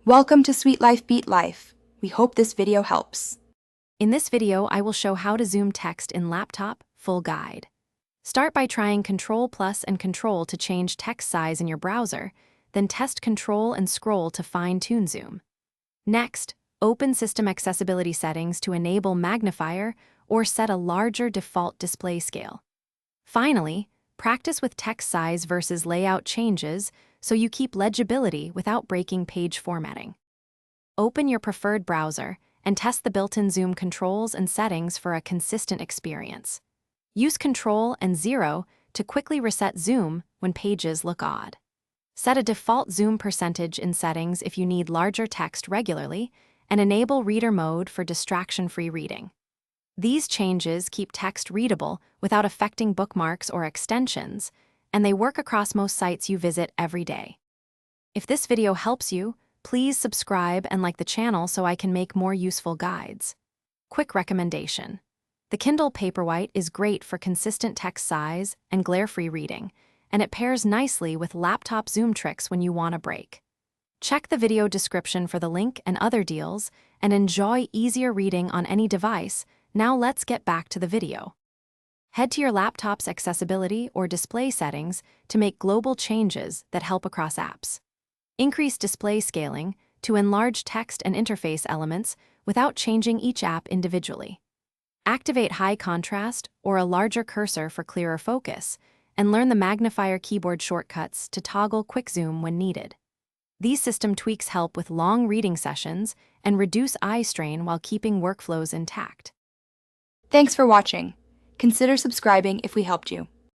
Welcome to Sweet Life Beat Life. We hope this video helps. In this video, I will show how to zoom text in laptop, full guide. Start by trying Ctrl+ and Ctrl to change text size in your browser, then test Ctrl and scroll to fine-tune zoom. Next, open System Accessibility Settings to enable magnifier or set a larger default display scale. Finally, practice with text size versus layout changes so you keep legibility without breaking page formatting. Open your preferred browser and test the built-in zoom controls and settings for a consistent experience. Use Ctrl and 0 to quickly reset zoom when pages look odd. Set a default zoom percentage in settings if you need larger text regularly, and enable reader mode for distraction-free reading. These changes keep text readable without affecting bookmarks or extensions, and they work across most sites you visit every day. If this video helps you, please subscribe and like the channel so I can make more useful guides. Quick recommendation. The Kindle Paperwhite is great for consistent text size and glare-free reading, and it pairs nicely with laptop zoom tricks when you want a break. Check the video description for the link and other deals, and enjoy easier reading on any device. Now let's get back to the video. Head to your laptop's accessibility or display settings to make global changes that help across apps. Increase display scaling to enlarge text and interface elements without changing each app individually. Activate high contrast or a larger cursor for clearer focus, and learn the magnifier keyboard shortcuts to toggle quick zoom when needed. These system tweaks help with long reading sessions and reduce eye strain while keeping workflows intact. Thanks for watching. Consider subscribing if we helped you.